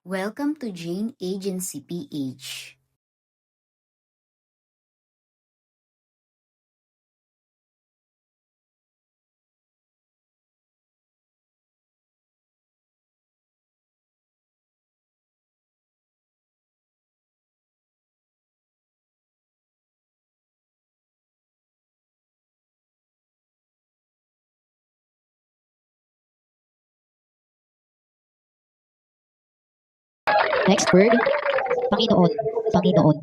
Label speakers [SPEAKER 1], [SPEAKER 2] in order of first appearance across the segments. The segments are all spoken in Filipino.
[SPEAKER 1] Welcome to Jane Agency PH.
[SPEAKER 2] Next word, Panginoon. Panginoon.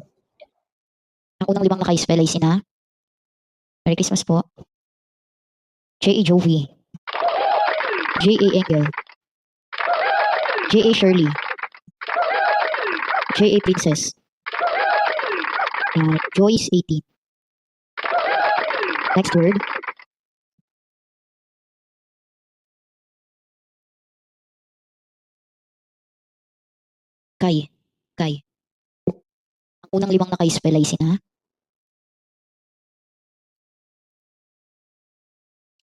[SPEAKER 2] Ang unang limang naka-spell ay sina. Merry Christmas po. J.A. Jovi. J.A. Engel. J.A. Shirley. J.A. Princess. Joyce 18. Next word, Kai. Kai. Ang unang limang naka-spell ay sina.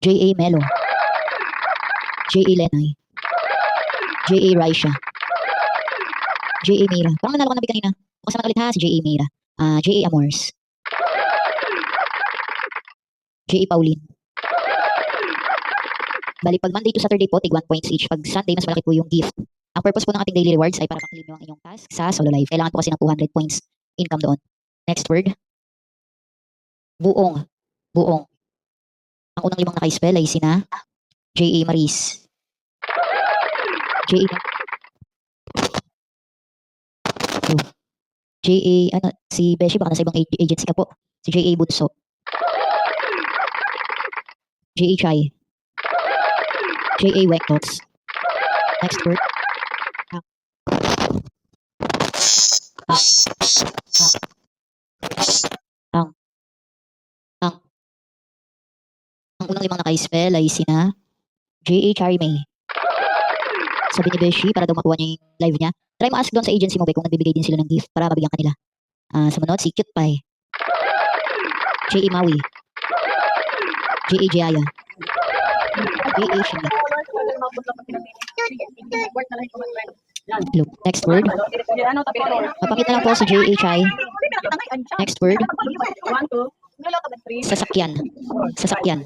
[SPEAKER 2] J.A. Melo. J.A. Lenay. J.A. Raisha. J.A. Mira. Parang nanalo ka na kanina. Bukas naman ulit ha, si J.A. Mira. J.A. Amors. J.A. Pauline. Bali, pag Monday to Saturday po, tig 1 points each. Pag Sunday, mas malaki po yung gift. Ang purpose po ng ating daily rewards ay para makilim nyo ang inyong task sa Solo Life. Kailangan po kasi ng 200 points income doon. Next word, buong. Buong. Ang unang limang naka-spell ay sina J.A. Maris. J.A. J.A. si Beshi, baka nasa ibang agency ka po. Si J.A. Bunso. J.A. Chai. J.A. Wektots. Next word, ang. Ang unang limang naka-spell ay sina J.A. Charmy. Sabi ni Beshi, para daw makuha niya yung live niya. Try mo ask doon sa agency mo, kung nagbibigay din sila ng gift para mabigyan kanila. Sumunod, si Cute Pie. J.A. Maui. J.A. Jaya. J.A. Shimi. Look, next word. Mapakita lang po si J.A. Chai. Next word. Sasakyan. Sasakyan.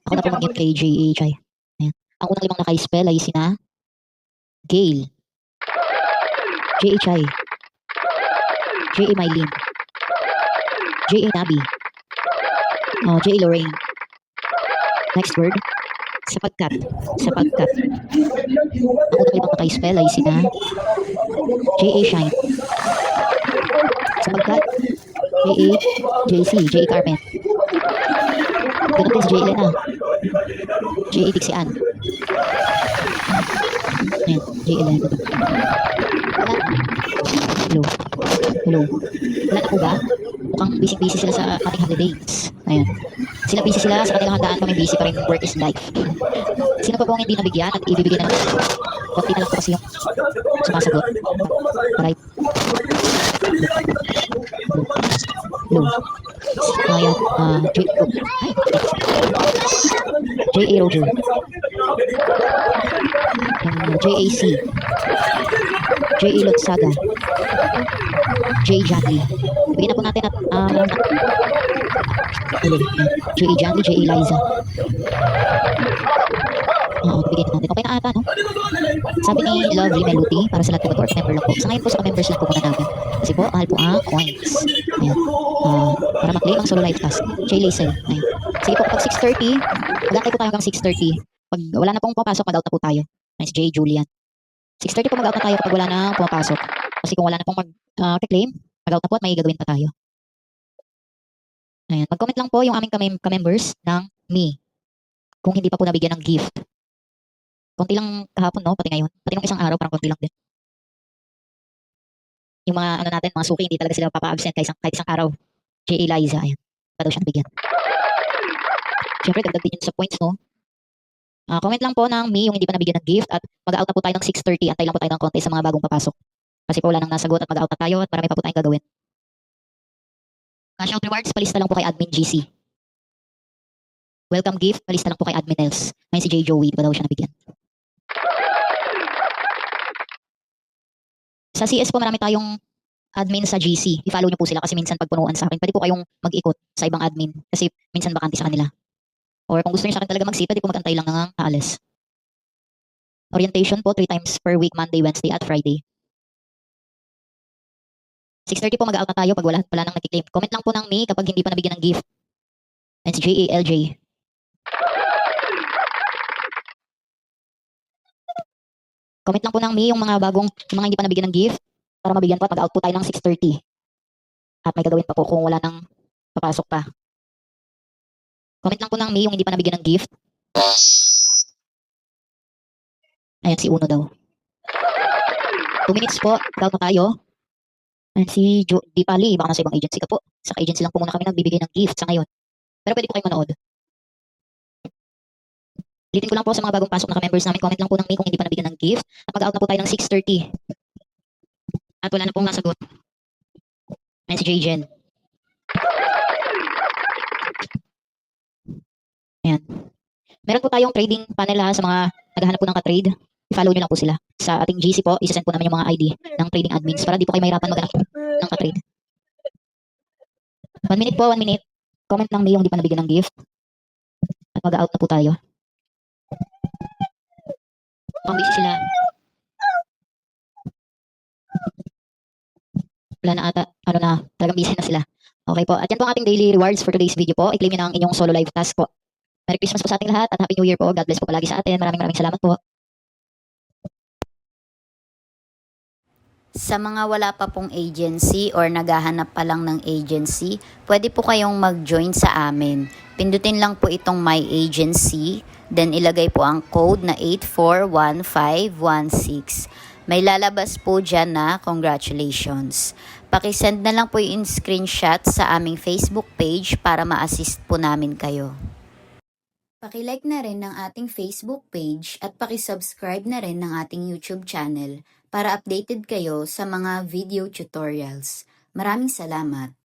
[SPEAKER 2] Ako na po mag-get kay J.A. Chai. Ayan. Ang unang limang naka-spell ay sina Gail. J.A. Chai. J.A. Mylene. J.A. Nabi. J.A. Lorraine. Next word. Sapagkat. Sapagkat. Ang unang limang naka-spell ay sina J.A. Shine. Sapagkat. J.A. JC. J.A. Carmen. Ganun din si J.A. Elena. J.A. Dixian. Ayan. J.A. Elena. Hello. Hello. Wala na po ba? Mukhang busy-busy sila sa ating holidays. Ayan. Sila busy sila sa kanilang handaan, kami busy pa rin. Work is life. Sino pa po ang hindi nabigyan at ibibigay na lang? Kunti na lang po kasi yung sumasagot. Alright. Hello. Ayan. J.A. Roger. J.A.C. J.A. Lotsaga. J. Janly. Bigyan na po natin at J.A. Janly, J.A. Liza. Bigyan natin. Okay na ata, no? Sabi ni Lovely Meluti, para sa lahat po ito, member lang po. Sa ngayon po, sa members lang po muna namin. Kasi po, mahal po ang coins. Ayan. Para mag-claim ang solo life task. J. Lazel. Ayan. Sige po, kapag 6:30, mag-antay po tayo hanggang 6:30. Pag wala na pong pumapasok, mag-out na po tayo. Ayan, si J. Julian. 6:30 po mag-out na tayo kapag wala na pumapasok. Kasi kung wala na pong mag-claim, mag-out na po at may gagawin pa tayo. Ayan. Mag-comment lang po yung aming ka-members ng me. Kung hindi pa po nabigyan ng gift. Konti lang kahapon, no? Pati ngayon. Pati nung isang araw, parang konti lang din. Yung mga ano natin, mga suki, hindi talaga sila papa-absent kahit isang araw. J.A. Liza, ayan. Pa daw siya nabigyan. Siyempre, dagdag din yun sa points, no? Comment lang po ng me yung hindi pa nabigyan ng gift at mag-out na po tayo ng 6:30. Antay lang po tayo ng konti sa mga bagong papasok. Kasi po wala nang nasagot at mag-out na tayo at marami pa po tayong gagawin. Shout rewards, palista lang po kay Admin GC. Welcome gift, palista lang po kay Admin Els. Ngayon si J. Joey, di pa daw siya nabigyan. Sa CS po marami tayong admin sa GC. I-follow niyo po sila kasi minsan pagpunuan sa akin, pwede po kayong mag-ikot sa ibang admin kasi minsan bakante sa kanila. Or kung gusto niyo sa akin talaga mag-sit, pwede po magantay lang ng aalis. Orientation po 3 times per week, Monday, Wednesday, at Friday. 6:30 po mag-out na tayo pag wala nang nag-claim. Comment lang po ng May kapag hindi pa nabigyan ng gift. And si JALJ. Comment lang po ng May yung mga hindi pa nabigyan ng gift para mabigyan po at mag-out po tayo ng 6:30. At may gagawin pa po kung wala nang papasok pa. Comment lang po ng May yung hindi pa nabigyan ng gift. Ayan, si Uno daw. 2 minutes po, mag-out na tayo. And si Dipali, baka nasa ibang agency ka po. Sa agency lang po muna kami nagbibigay ng gift sa ngayon. Pero pwede po kayo manood. Ulitin ko lang po sa mga bagong pasok na ka-members namin, comment lang po ng May kung hindi pa nabigyan ng gift. At mag-out na po tayo ng 6:30. At wala na pong nasagot. Ayan si Jayjen. Ayan. Meron po tayong trading panel sa mga naghahanap po ng ka-trade. I-follow nyo lang po sila. Sa ating GC po, isa-send po namin yung mga ID ng trading admins para di po kayo mahirapan maghanap ng ka-trade. 1 minute po, 1 minute. Comment lang May yung di pa nabigyan ng gift. At mag-out na po tayo. Mukhang busy sila. Wala na ata, talagang busy na sila. Okay po. At yan po ang ating daily rewards for today's video po. I-claim nyo na ang inyong solo live task po. Merry Christmas po sa ating lahat at Happy New Year po. God bless po palagi sa atin. Maraming salamat po.
[SPEAKER 1] Sa mga wala pa pong agency or naghahanap pa lang ng agency, pwede po kayong mag-join sa amin. Pindutin lang po itong My Agency, then ilagay po ang code na 841516. May lalabas po dyan na congratulations. Pakisend na lang po yung screenshot sa aming Facebook page para ma-assist po namin kayo. Pakilike na rin ng ating Facebook page at pakisubscribe na rin ng ating YouTube channel para updated kayo sa mga video tutorials. Maraming salamat!